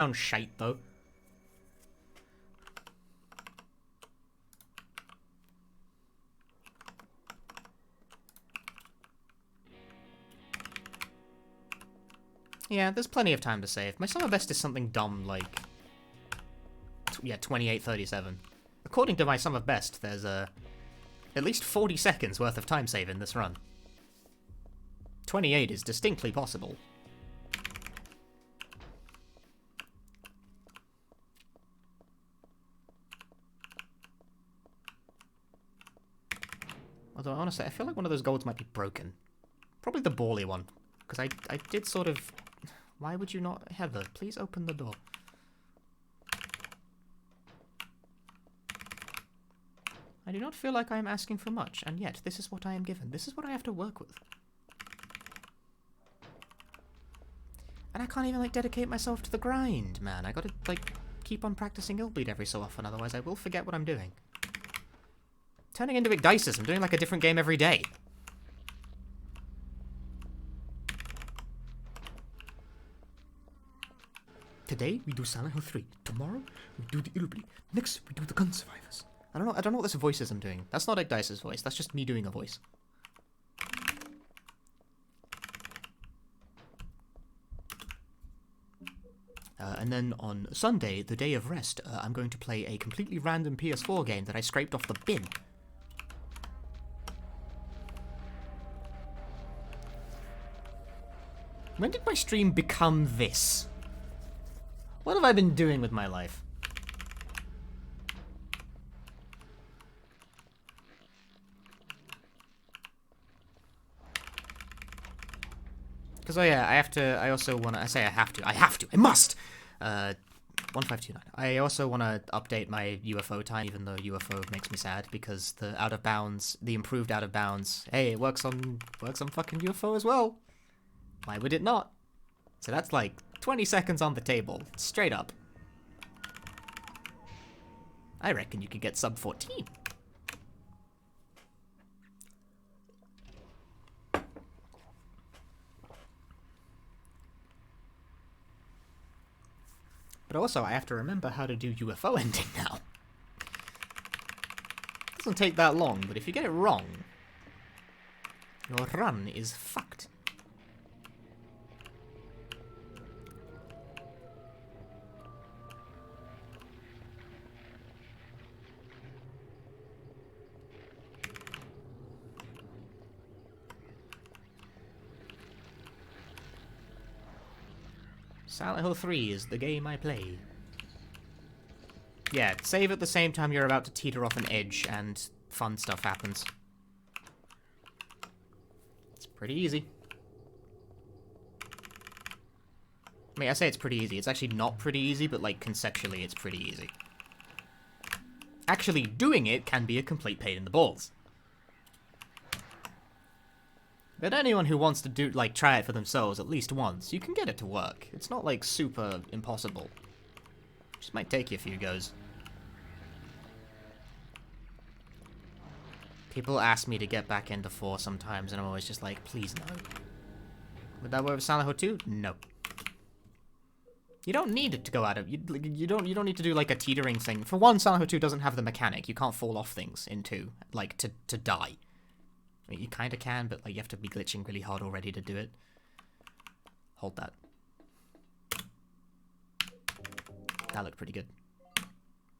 Sounds shite, though. Yeah, there's plenty of time to save. My summer best is something dumb like... Yeah, 28:37. According to my summer best, there's at least 40 seconds worth of time save in this run. 28 is distinctly possible. Although, honestly, I feel like one of those golds might be broken. Probably the Bally one. Because I did sort of... Why would you not... Heather, please open the door. I do not feel like I am asking for much, and yet this is what I am given. This is what I have to work with. And I can't even, like, dedicate myself to the grind, man. I gotta, like, keep on practicing Illbleed every so often, otherwise I will forget what I'm doing. Turning into Igdices, I'm doing, like, a different game every day. Today, we do Silent Hill 3. Tomorrow, we do the Illbleed. Next, we do the Gun Survivors. I don't know what this voice is I'm doing. That's not Igdice's voice, that's just me doing a voice. And then on Sunday, the day of rest, I'm going to play a completely random PS4 game that I scraped off the bin. When did my stream become this? What have I been doing with my life? Because, oh yeah, I must! 1529. I also want to update my UFO time, even though UFO makes me sad, because the improved out of bounds, hey, it works on fucking UFO as well. Why would it not? So that's like 20 seconds on the table, straight up. I reckon you could get sub 14. But also, I have to remember how to do UFO ending now. Doesn't take that long, but if you get it wrong, your run is fucked. Silent Hill 3 is the game I play. Yeah, save at the same time you're about to teeter off an edge and fun stuff happens. It's pretty easy. I mean, I say it's pretty easy. It's actually not pretty easy, but, like, conceptually it's pretty easy. Actually doing it can be a complete pain in the balls. But anyone who wants to try it for themselves at least once, you can get it to work. It's not, like, super impossible. Just might take you a few goes. People ask me to get back into 4 sometimes, and I'm always just like, please no. Would that work with Silent Hill 2? No. You don't need it to go out of... You don't need to do, like, a teetering thing. For one, Silent Hill 2 doesn't have the mechanic. You can't fall off things in 2, like, to die. I mean, you kind of can, but, like, you have to be glitching really hard already to do it. Hold that. That looked pretty good.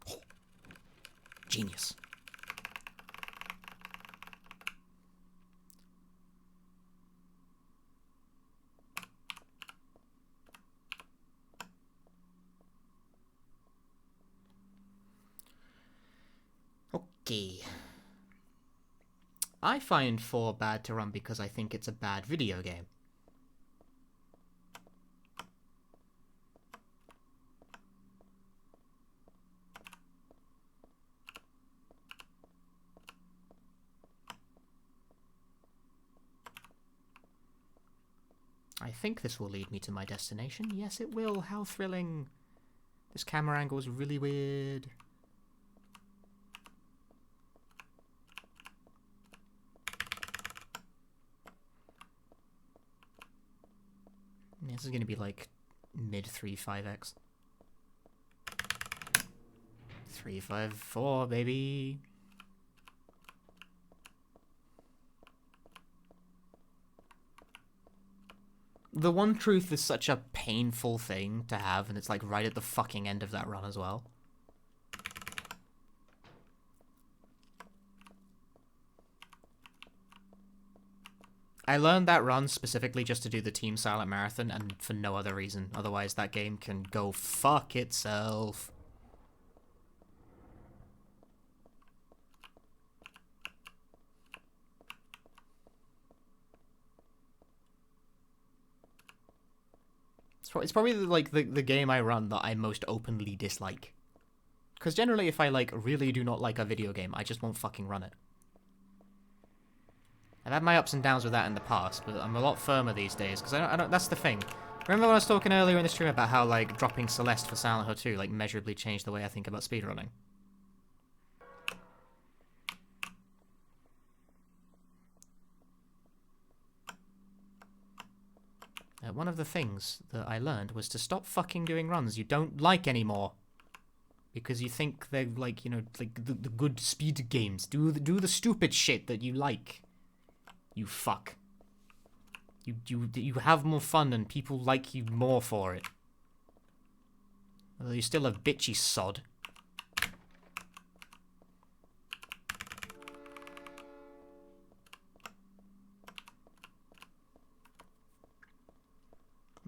Oh. Genius. Okay. I find 4 bad to run because I think it's a bad video game. I think this will lead me to my destination. Yes, it will. How thrilling. This camera angle is really weird. This is going to be like mid 3.5x. 354, baby. The One Truth is such a painful thing to have, and it's like right at the fucking end of that run as well. I learned that run specifically just to do the Team Silent Marathon, and for no other reason. Otherwise, that game can go fuck itself. It's probably like the game I run that I most openly dislike. Because generally, if I like really do not like a video game, I just won't fucking run it. I've had my ups and downs with that in the past, but I'm a lot firmer these days, because I don't, that's the thing. Remember when I was talking earlier in the stream about how, like, dropping Celeste for Silent Hill 2, like, measurably changed the way I think about speedrunning? One of the things that I learned was to stop fucking doing runs you don't like anymore. Because you think they're, like, you know, like, the good speed games. Do the stupid shit that you like. You fuck. You have more fun and people like you more for it. Although you're still a bitchy sod.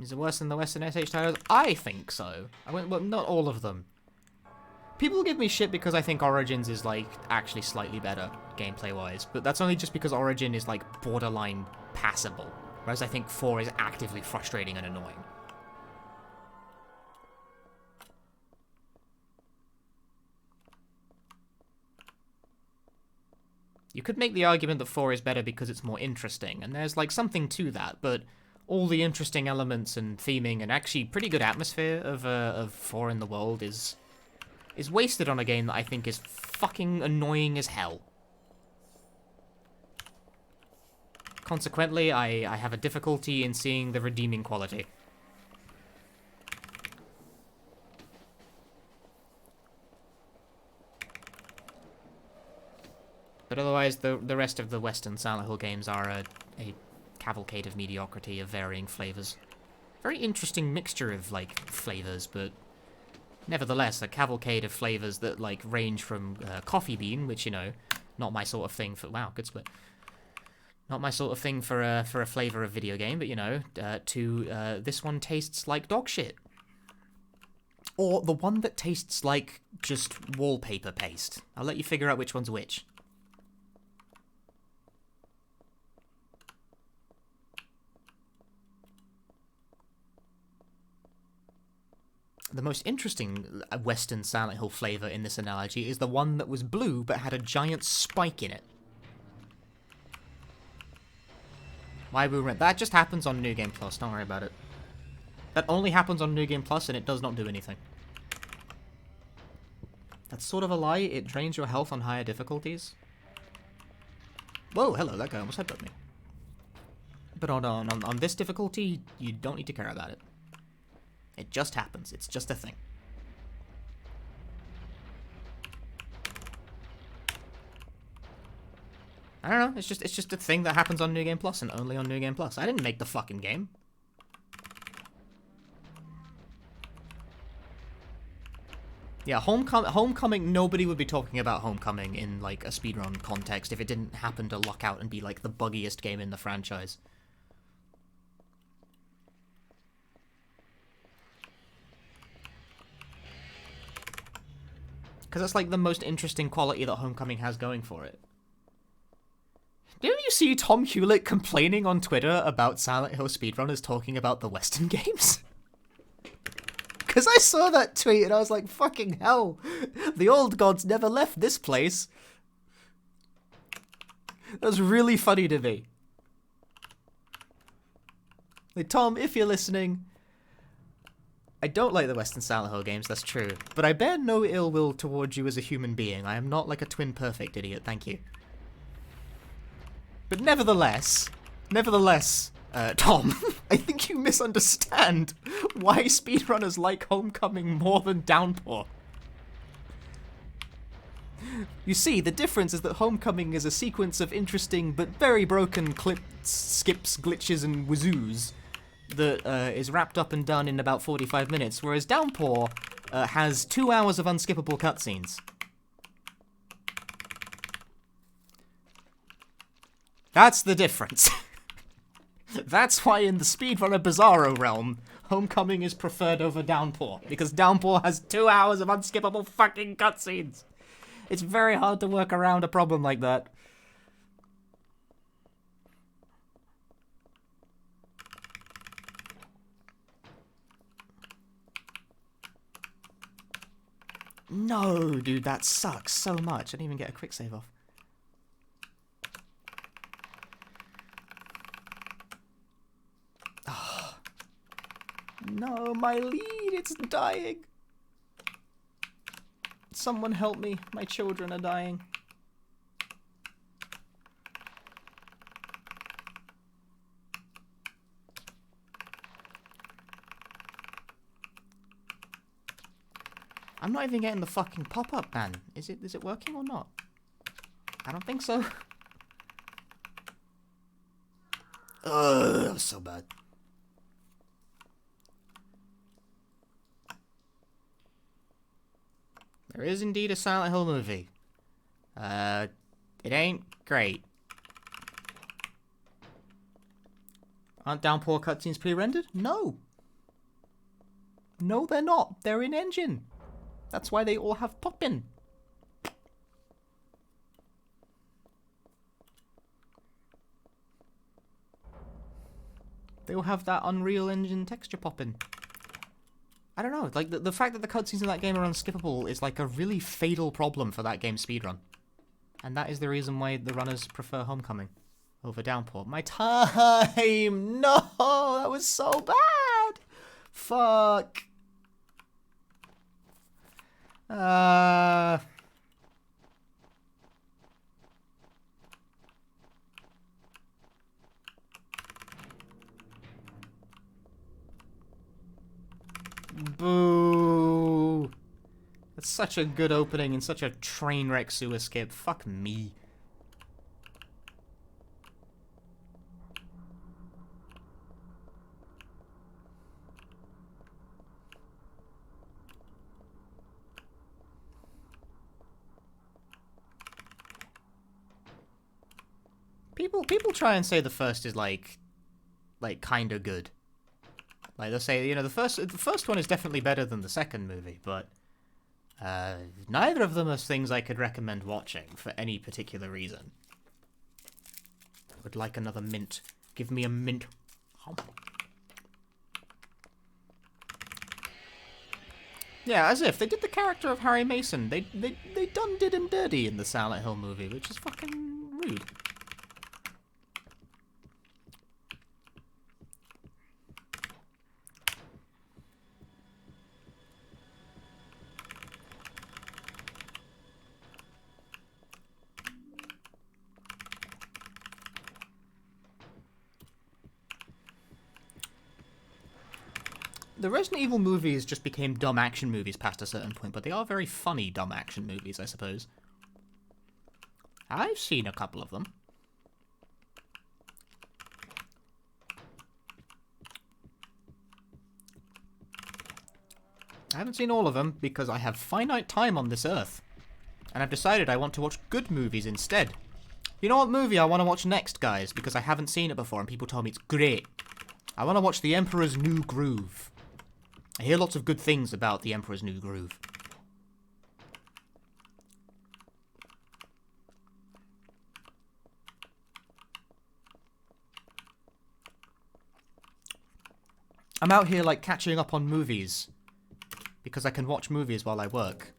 Is it worse than the Western SH titles? I think so. Well, not all of them. People give me shit because I think Origins is, like, actually slightly better, gameplay-wise. But that's only just because Origin is, like, borderline passable. Whereas I think 4 is actively frustrating and annoying. You could make the argument that 4 is better because it's more interesting, and there's, like, something to that, but all the interesting elements and theming and actually pretty good atmosphere of 4 in the world is wasted on a game that I think is fucking annoying as hell. Consequently, I have a difficulty in seeing the redeeming quality. But otherwise, the rest of the Western Silent Hill games are a cavalcade of mediocrity of varying flavors. Very interesting mixture of, like, flavors, but nevertheless, a cavalcade of flavors that, like, range from Coffee Bean, which, you know, not my sort of thing for... Wow, good split. Not my sort of thing for a flavor of video game, but, you know, to this one tastes like dog shit. Or the one that tastes like just wallpaper paste. I'll let you figure out which one's which. The most interesting Western Silent Hill flavor in this analogy is the one that was blue but had a giant spike in it. Why we rent? That just happens on New Game Plus, don't worry about it. That only happens on New Game Plus and it does not do anything. That's sort of a lie, it drains your health on higher difficulties. Whoa, hello, that guy almost headbutted me. But on this difficulty, you don't need to care about it. It just happens. It's just a thing. I don't know. It's just a thing that happens on New Game Plus and only on New Game Plus. I didn't make the fucking game. Yeah, Homecoming, nobody would be talking about Homecoming in, like, a speedrun context if it didn't happen to luck out and be, like, the buggiest game in the franchise. Because that's, like, the most interesting quality that Homecoming has going for it. Didn't you see Tom Hewlett complaining on Twitter about Silent Hill speedrunners talking about the Western games? Because I saw that tweet and I was like, fucking hell, the old gods never left this place. That was really funny to me. Like, Tom, if you're listening, I don't like the Western Silent Hill games, that's true. But I bear no ill will towards you as a human being. I am not like a twin perfect idiot, thank you. But nevertheless, Tom, I think you misunderstand why speedrunners like Homecoming more than Downpour. You see, the difference is that Homecoming is a sequence of interesting but very broken clips, skips, glitches, and wazoos that is wrapped up and done in about 45 minutes, whereas Downpour has 2 hours of unskippable cutscenes. That's the difference. That's why in the speedrunner Bizarro realm, Homecoming is preferred over Downpour, because Downpour has 2 hours of unskippable fucking cutscenes. It's very hard to work around a problem like that. No, dude, that sucks so much. I didn't even get a quick save off. Oh. No, my lead, it's dying. Someone help me. My children are dying. I'm not even getting the fucking pop-up, man. Is it working or not? I don't think so. Ugh, that was so bad. There is indeed a Silent Hill movie. It ain't great. Aren't Downpour cutscenes pre-rendered? No. No, they're not. They're in engine. That's why they all have pop-in. They all have that Unreal Engine texture pop-in. I don't know, like, the fact that the cutscenes in that game are unskippable is like a really fatal problem for that game's speedrun. And that is the reason why the runners prefer Homecoming over Downpour. My time! No! That was so bad! Fuck. Boo! That's such a good opening and such a train wreck sewer skip. Fuck me. People try and say the first is like kinda good. Like they'll say, you know, the first one is definitely better than the second movie, but neither of them are things I could recommend watching for any particular reason. I would like another mint. Give me a mint. Yeah, as if they did the character of Harry Mason. They done did him dirty in the Silent Hill movie, which is fucking rude. The Resident Evil movies just became dumb action movies past a certain point, but they are very funny dumb action movies, I suppose. I've seen a couple of them. I haven't seen all of them because I have finite time on this earth. And I've decided I want to watch good movies instead. You know what movie I want to watch next, guys? Because I haven't seen it before and people told me it's great. I want to watch The Emperor's New Groove. I hear lots of good things about The Emperor's New Groove. I'm out here, like, catching up on movies. Because I can watch movies while I work.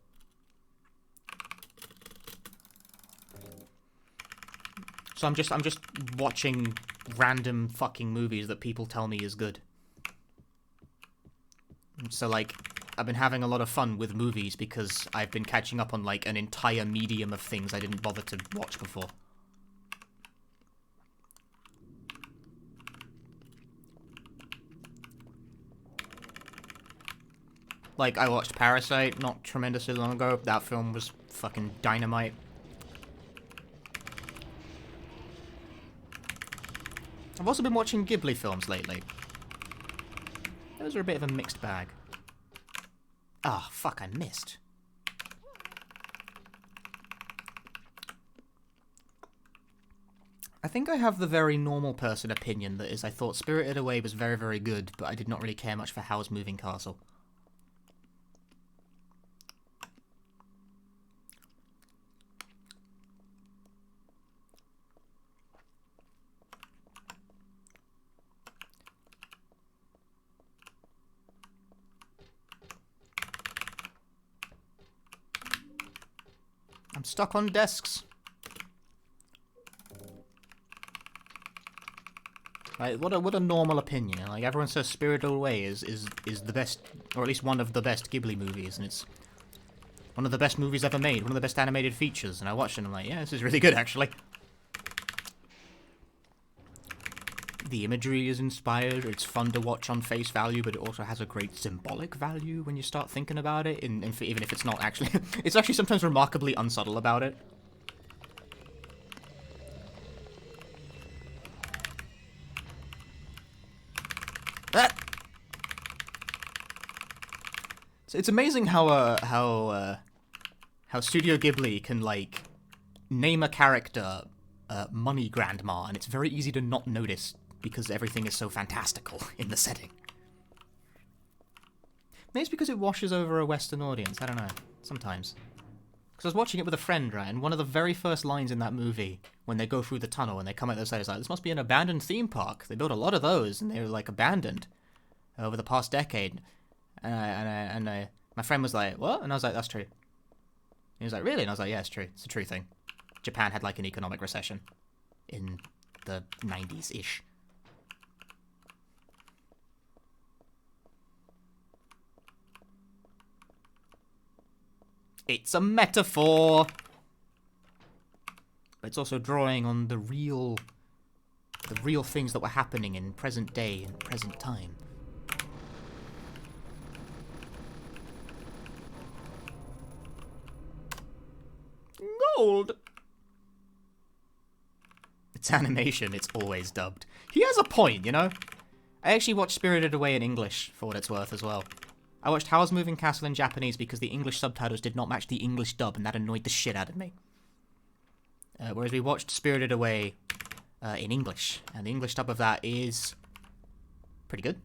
So I'm just watching random fucking movies that people tell me is good. So, like, I've been having a lot of fun with movies because I've been catching up on, like, an entire medium of things I didn't bother to watch before. Like, I watched Parasite not tremendously long ago. That film was fucking dynamite. I've also been watching Ghibli films lately. Those are a bit of a mixed bag. Ah, fuck, I missed. I think I have the very normal person opinion that is, I thought Spirited Away was very, very good, but I did not really care much for Howl's Moving Castle. I'm stuck on desks. Like, what a normal opinion. Like, everyone says Spirited Away is the best, or at least one of the best Ghibli movies, and it's one of the best movies ever made, one of the best animated features. And I watched it and I'm like, yeah, this is really good, actually. The imagery is inspired, it's fun to watch on face value, but it also has a great symbolic value when you start thinking about it, even if it's not actually... it's actually sometimes remarkably unsubtle about it. So it's amazing how Studio Ghibli can, like, name a character Money Grandma, and it's very easy to not notice because everything is so fantastical in the setting. Maybe it's because it washes over a Western audience, I don't know, sometimes. Because I was watching it with a friend, right, and one of the very first lines in that movie, when they go through the tunnel and they come out the other side, is like, this must be an abandoned theme park. They built a lot of those, and they were, like, abandoned over the past decade. And my friend was like, what? And I was like, that's true. And he was like, really? And I was like, yeah, it's true. It's a true thing. Japan had, like, an economic recession in the 90s-ish. It's a metaphor! But it's also drawing on the real things that were happening in present day and present time. Gold! It's animation, it's always dubbed. He has a point, you know? I actually watched Spirited Away in English, for what it's worth, as well. I watched Howl's Moving Castle in Japanese because the English subtitles did not match the English dub, and that annoyed the shit out of me. Whereas we watched Spirited Away in English, and the English dub of that is pretty good.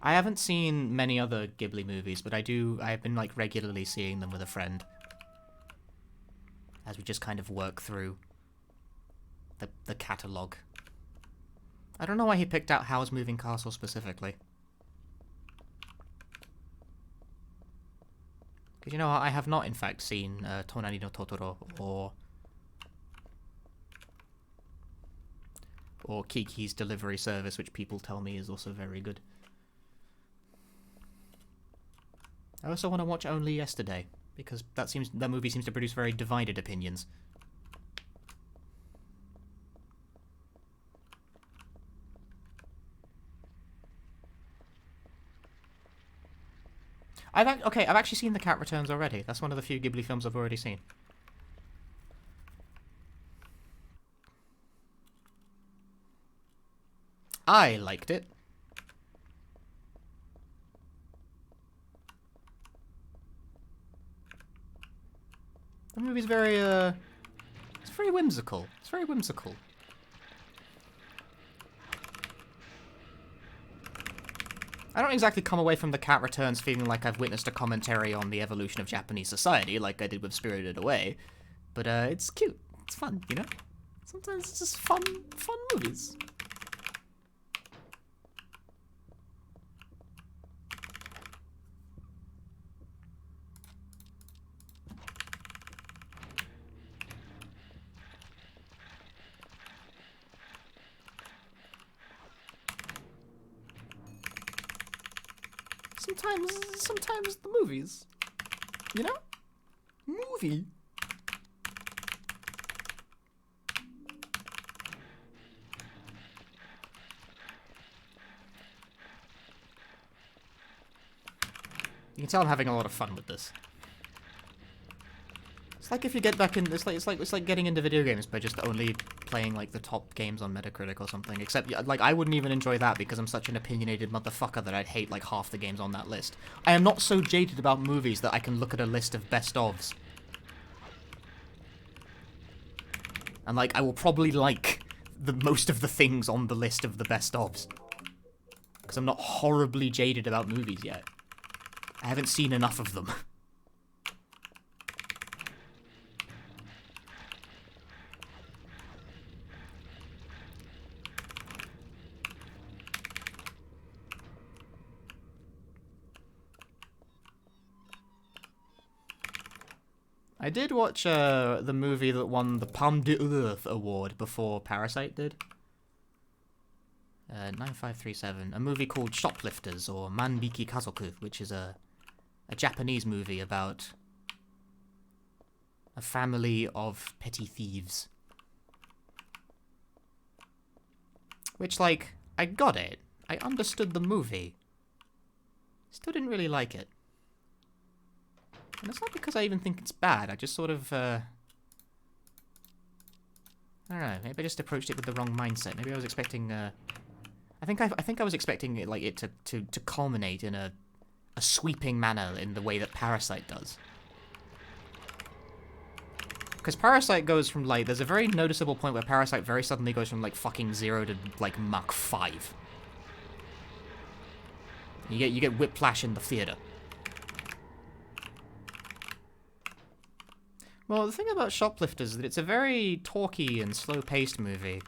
I haven't seen many other Ghibli movies, but I've been, like, regularly seeing them with a friend. As we just kind of work through the catalogue. I don't know why he picked out Howl's Moving Castle specifically. Because, you know, I have not, in fact, seen Tonari no Totoro or Kiki's Delivery Service, which people tell me is also very good. I also want to watch Only Yesterday, because that movie seems to produce very divided opinions. I've actually seen The Cat Returns already. That's one of the few Ghibli films I've already seen. I liked it. The movie's very, it's very whimsical. It's very whimsical. I don't exactly come away from The Cat Returns feeling like I've witnessed a commentary on the evolution of Japanese society, like I did with Spirited Away. But, it's cute. It's fun, you know? Sometimes it's just fun movies. sometimes the movies. You know? Movie. You can tell I'm having a lot of fun with this. It's like if you get back in, it's like getting into video games by just only playing like the top games on Metacritic or something. Except like I wouldn't even enjoy that because I'm such an opinionated motherfucker that I'd hate like half the games on that list. I am not so jaded about movies that I can look at a list of best ofs. And like I will probably like the most of the things on the list of the best ofs. Because I'm not horribly jaded about movies yet. I haven't seen enough of them. I did watch the movie that won the Palme d'Or award before Parasite did. 9537. A movie called Shoplifters, or Manbiki Kazoku, which is a Japanese movie about a family of petty thieves. Which, like, I got it. I understood the movie. Still didn't really like it. And it's not because I even think it's bad, I just sort of, I don't know, maybe I just approached it with the wrong mindset. Maybe I was expecting, I think I was expecting it, like, it to culminate in a sweeping manner in the way that Parasite does. Because Parasite goes from, like, there's a very noticeable point where Parasite very suddenly goes from, like, fucking 0 to, like, Mach 5. You get whiplash in the theater. Well, the thing about Shoplifters is that it's a very talky and slow-paced movie.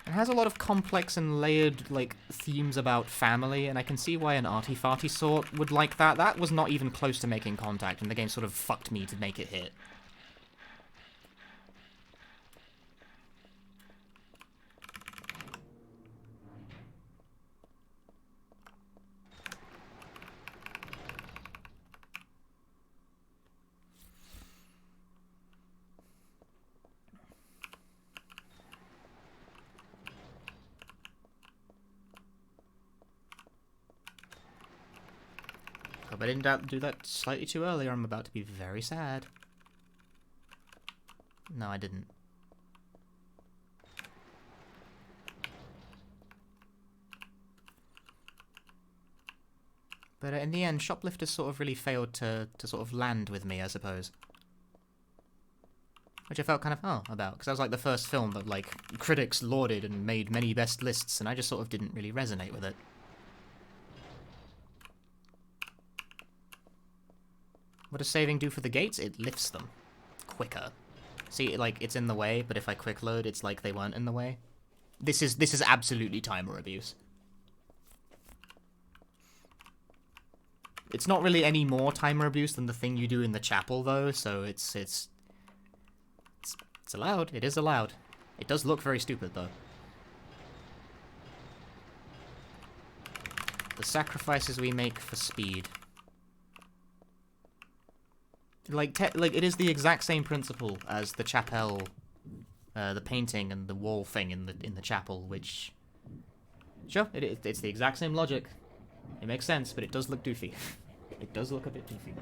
It has a lot of complex and layered, like, themes about family, and I can see why an arty-farty sort would like that. That was not even close to making contact, and the game sort of fucked me to make it hit. Hope I didn't do that slightly too early, or I'm about to be very sad. No, I didn't. But in the end, Shoplifters sort of really failed to sort of land with me, I suppose. Which I felt kind of, about, because that was like the first film that, like, critics lauded and made many best lists, and I just sort of didn't really resonate with it. What does saving do for the gates? It lifts them quicker. See, like, it's in the way, but if I quick load, it's like they weren't in the way. This is absolutely timer abuse. It's not really any more timer abuse than the thing you do in the chapel, though, so it's allowed. It is allowed. It does look very stupid, though. The sacrifices we make for speed. Like, it is the exact same principle as the chapel, the painting and the wall thing in the chapel, which... Sure, it's the exact same logic. It makes sense, but it does look doofy. It does look a bit doofy.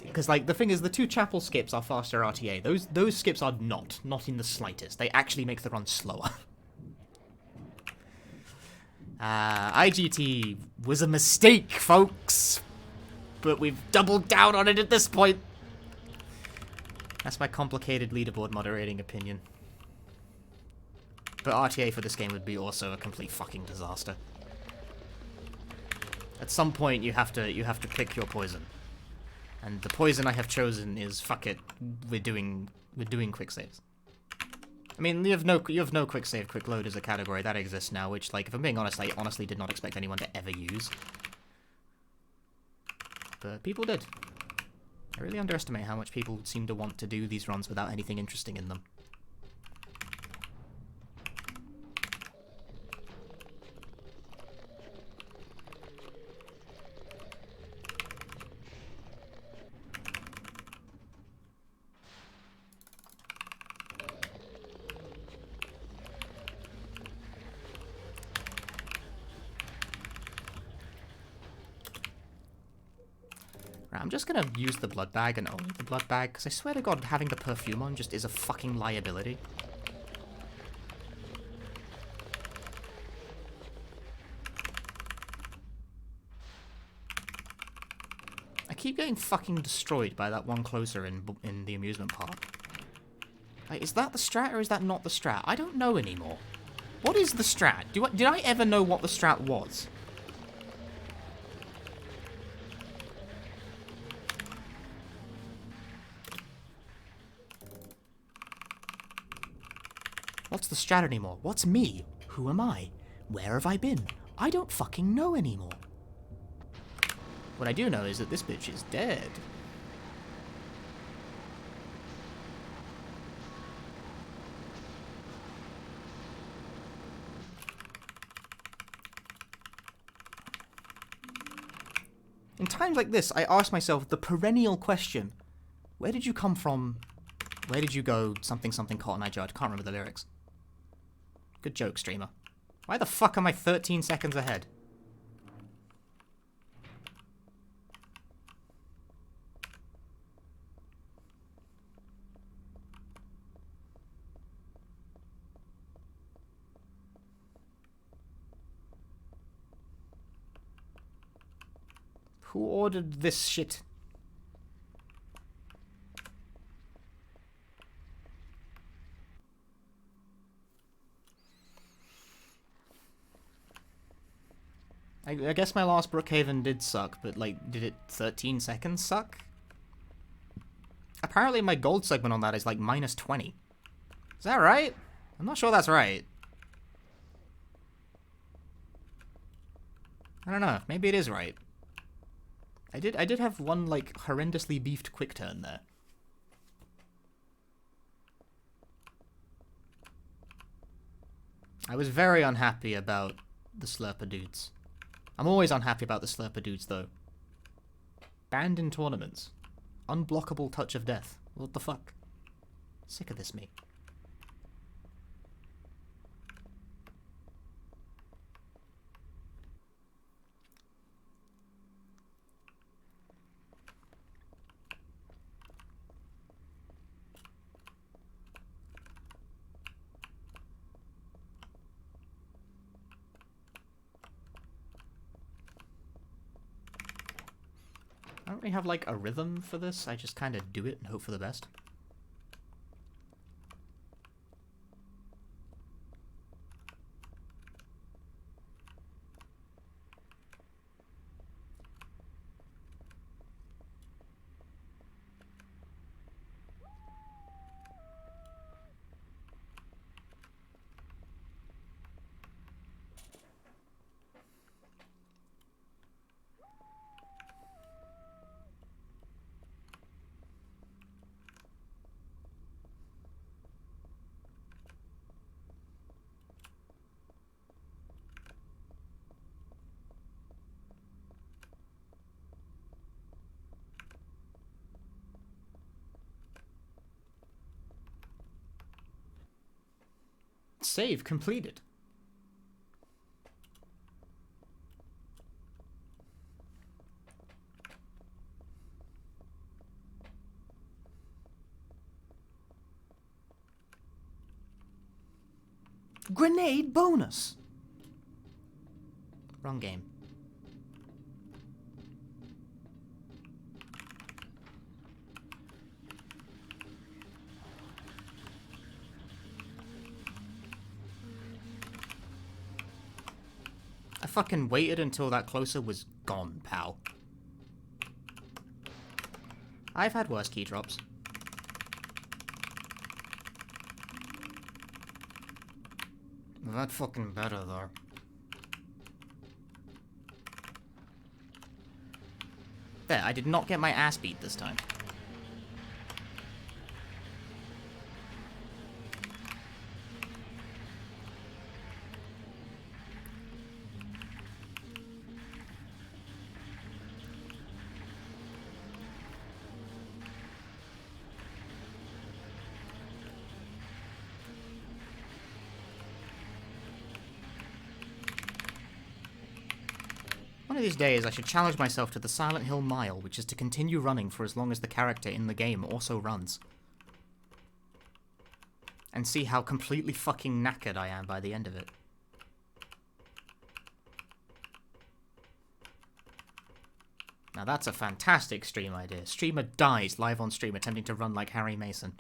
Because, like, the thing is, the two chapel skips are faster RTA. Those skips are not in the slightest. They actually make the run slower. IGT was a mistake, folks. But we've doubled down on it at this point. That's my complicated leaderboard moderating opinion. But RTA for this game would be also a complete fucking disaster. At some point, you have to pick your poison. And the poison I have chosen is, fuck it, we're doing quick saves. I mean, you have no quick save, quick load as a category that exists now, which, like, if I'm being honest, I honestly did not expect anyone to ever use. But people did. I really underestimate how much people seem to want to do these runs without anything interesting in them. Right, I'm just gonna use the blood bag and only the blood bag, because I swear to God, having the perfume on just is a fucking liability. I keep getting fucking destroyed by that one closer in the amusement park. Like, is that the strat or is that not the strat? I don't know anymore. What is the strat? Did I ever know what the strat was? What's the strat anymore? What's me? Who am I? Where have I been? I don't fucking know anymore. What I do know is that this bitch is dead. In times like this, I ask myself the perennial question. Where did you come from? Where did you go? Something, something, Cotton Eye Joe. I can't remember the lyrics. Good joke, streamer. Why the fuck am I 13 seconds ahead? Who ordered this shit? I guess my last Brookhaven did suck, but, like, did it 13 seconds suck? Apparently my gold segment on that is, like, minus 20. Is that right? I'm not sure that's right. I don't know. Maybe it is right. I did have one, like, horrendously beefed quick turn there. I was very unhappy about the Slurper dudes. I'm always unhappy about the Slurper dudes, though. Banned in tournaments. Unblockable touch of death. What the fuck? Sick of this me. I don't really have, like, a rhythm for this. I just kind of do it and hope for the best. Save completed. Grenade bonus. Wrong game. I fucking waited until that closer was gone, pal. I've had worse key drops. That fucking better, though. There, I did not get my ass beat this time. One of these days, I should challenge myself to the Silent Hill Mile, which is to continue running for as long as the character in the game also runs. And see how completely fucking knackered I am by the end of it. Now that's a fantastic stream idea. Streamer dies live on stream attempting to run like Harry Mason.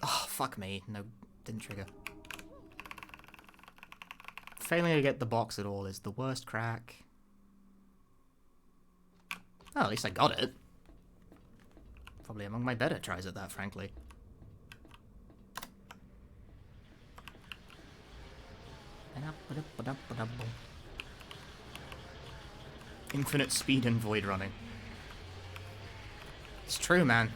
Oh, fuck me. No, didn't trigger. Failing to get the box at all is the worst crack. Oh, at least I got it. Probably among my better tries at that, frankly. Infinite speed and void running. It's true, man.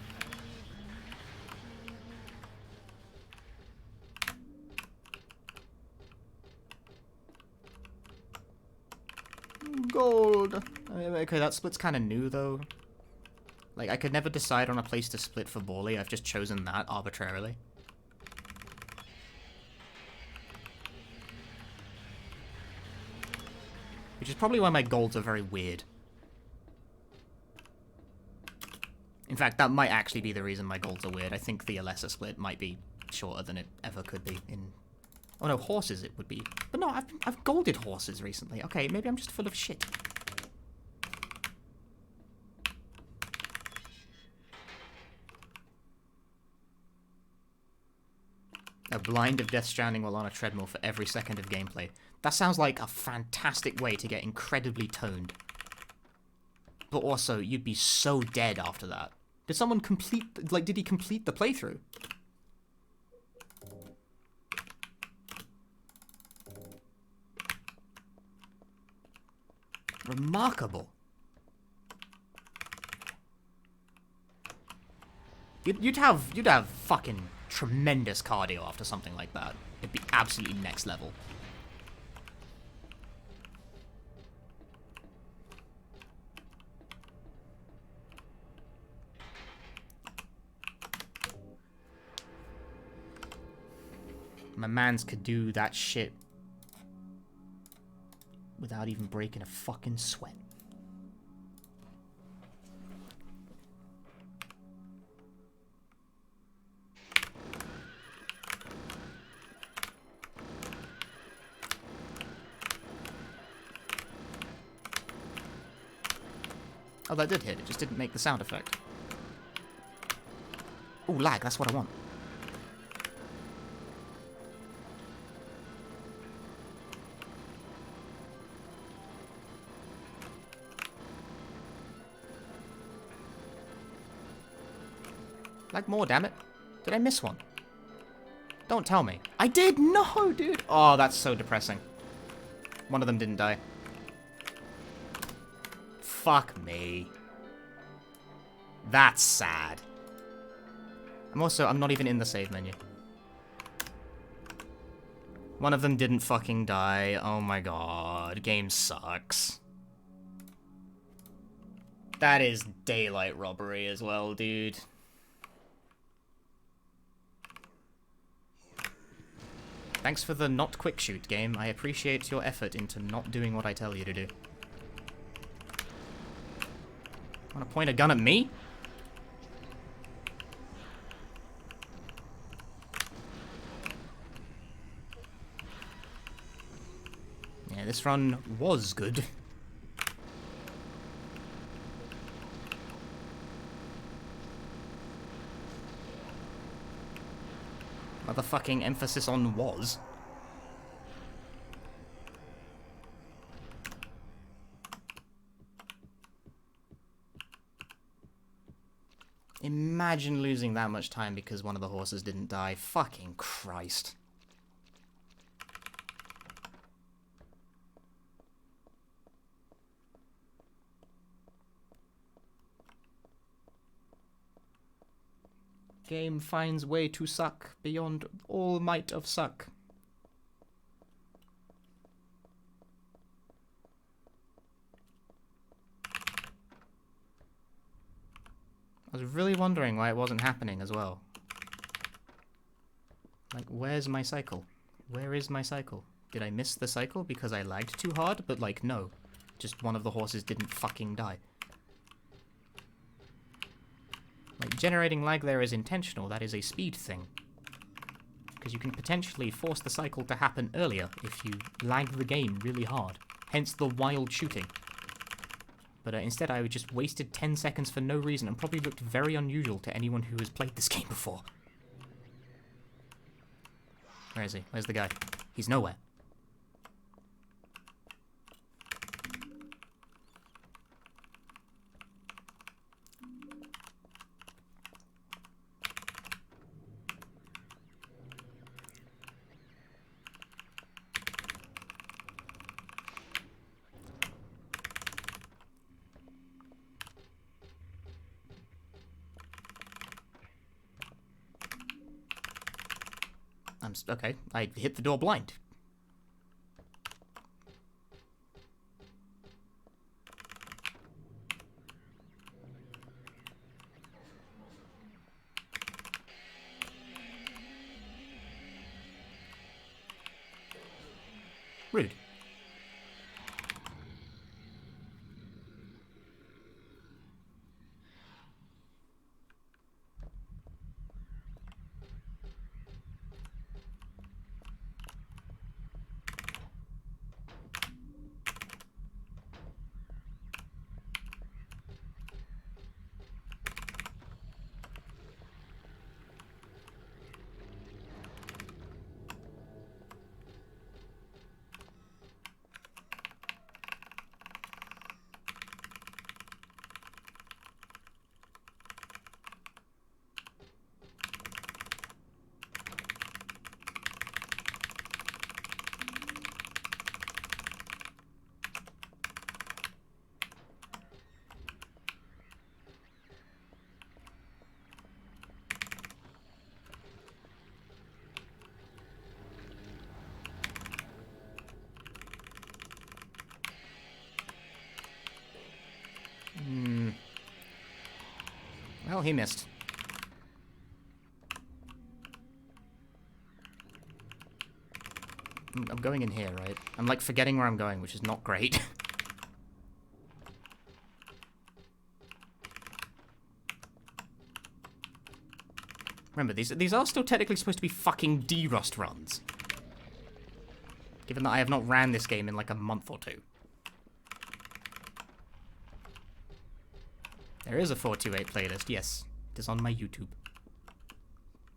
Gold. Okay, that split's kind of new, though. Like, I could never decide on a place to split for Borley. I've just chosen that arbitrarily. Which is probably why my golds are very weird. In fact, that might actually be the reason my golds are weird. I think the Alessa split might be shorter than it ever could be in... Oh no, horses it would be. But no, I've golded horses recently. Okay, maybe I'm just full of shit. A blind of Death Stranding while on a treadmill for every second of gameplay. That sounds like a fantastic way to get incredibly toned. But also, you'd be so dead after that. Did someone complete... Like, did he complete the playthrough? Remarkable. You'd have fucking tremendous cardio after something like that. It'd be absolutely next level. My mans could do that shit without even breaking a fucking sweat. Oh, that did hit. It just didn't make the sound effect. Ooh, lag. That's what I want. Lag more, damn it. Did I miss one? Don't tell me. I did! No, dude! Oh, that's so depressing. One of them didn't die. Fuck me. That's sad. I'm not even in the save menu. One of them didn't fucking die. Oh my god. Game sucks. That is daylight robbery as well, dude. Thanks for the not quick shoot game. I appreciate your effort into not doing what I tell you to do. Wanna point a gun at me? Yeah, this run was good. Motherfucking emphasis on was. Imagine losing that much time because one of the horses didn't die. Fucking Christ. Game finds way to suck beyond all might of suck. I was really wondering why it wasn't happening as well. Like, where's my cycle? Where is my cycle? Did I miss the cycle because I lagged too hard? But, like, no. Just one of the horses didn't fucking die. Like, generating lag there is intentional. That is a speed thing. Because you can potentially force the cycle to happen earlier if you lag the game really hard. Hence the wild shooting. But instead I just wasted 10 seconds for no reason and probably looked very unusual to anyone who has played this game before. Where is he? Where's the guy? He's nowhere. Okay, I hit the door blind. Rude. Well, he missed. I'm going in here, right? I'm like forgetting where I'm going, which is not great. Remember, these are still technically supposed to be fucking D-Rust runs. Given that I have not ran this game in like a month or two. There is a 428 playlist, yes. It is on my YouTube.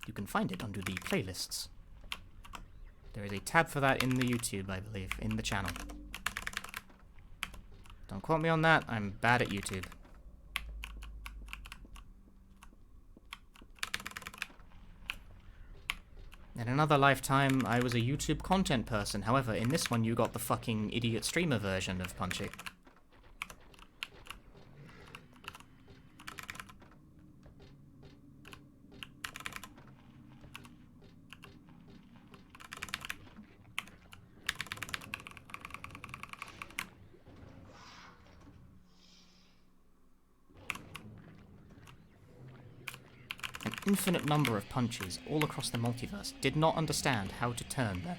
You can find it under the playlists. There is a tab for that in the YouTube, I believe, in the channel. Don't quote me on that, I'm bad at YouTube. In another lifetime, I was a YouTube content person. However, in this one, you got the fucking idiot streamer version of Punchik. Infinite number of punches all across the multiverse did not understand how to turn there.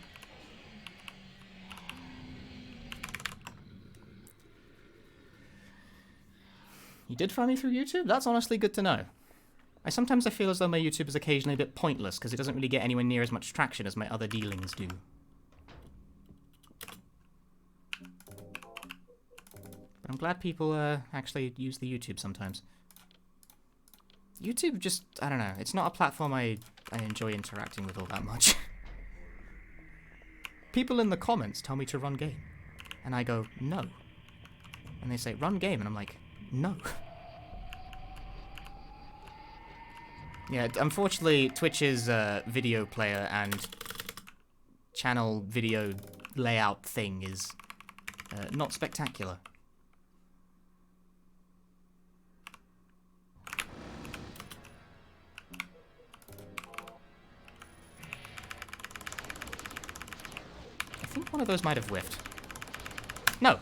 You did find me through YouTube? That's honestly good to know. Sometimes I feel as though my YouTube is occasionally a bit pointless because it doesn't really get anywhere near as much traction as my other dealings do. But I'm glad people actually use the YouTube sometimes. YouTube just, I don't know, it's not a platform I enjoy interacting with all that much. People in the comments tell me to run game. And I go, no. And they say, run game, and I'm like, no. Yeah, unfortunately, Twitch's video player and channel video layout thing is not spectacular. I think one of those might have whiffed. No.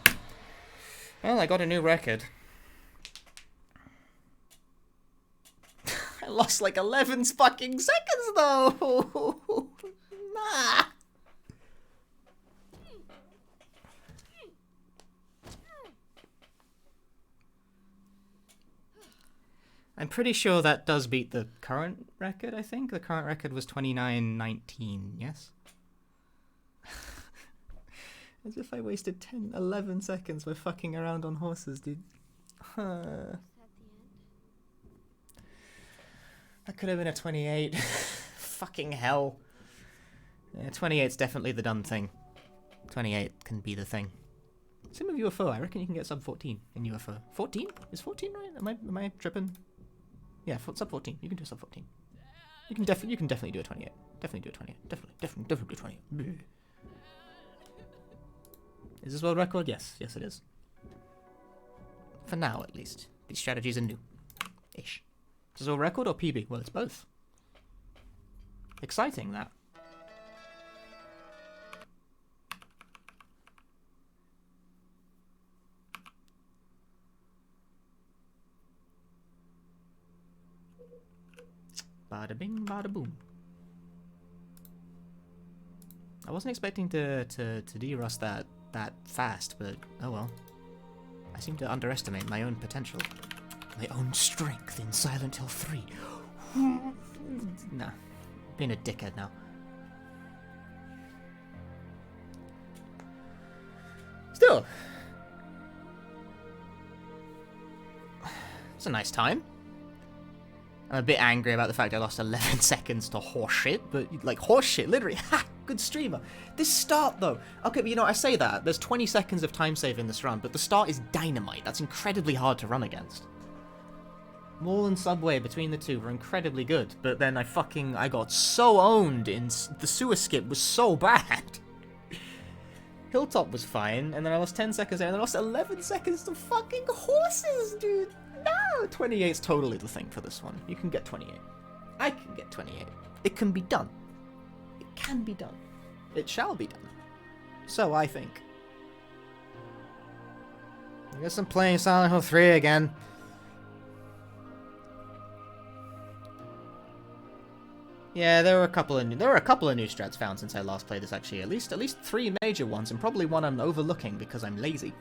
Well, I got a new record. I lost like 11 fucking seconds, though! I'm pretty sure that does beat the current record, I think. The current record was 29:19, yes? As if I wasted 10, 11 seconds by fucking around on horses, dude. That could have been a 28. Fucking hell. Yeah, 28's definitely the done thing. 28 can be the thing. Same with UFO. I reckon you can get sub 14 in UFO. 14? Is 14 right? Am I tripping? Yeah, sub 14. You can do sub 14. You can definitely do a 28. Definitely do a 28. Definitely do 28. Is this world record? Yes, it is. For now, at least. These strategies are new. Ish. Is this world record or PB? Well, it's both. Exciting, that. Bada bing, bada boom. I wasn't expecting to de-rust that fast, but oh well. I seem to underestimate my own potential. My own strength in Silent Hill 3. Nah. Being a dickhead now. Still. It's a nice time. I'm a bit angry about the fact I lost 11 seconds to horseshit, but like horseshit, literally. Ha! Good streamer. This start though. Okay, but you know, I say that. There's 20 seconds of time save in this run, but the start is dynamite. That's incredibly hard to run against. Mall and Subway between the two were incredibly good, but then I got so owned in the sewer skip was so bad. Hilltop was fine, and then I lost 10 seconds there, and then I lost 11 seconds to fucking horses, dude. No, 28's totally the thing for this one. You can get 28. I can get 28. It can be done. It can be done. It shall be done. So I think. I guess I'm playing Silent Hill 3 again. Yeah, there were a couple of new strats found since I last played this actually. At least 3 major ones, and probably one I'm overlooking because I'm lazy.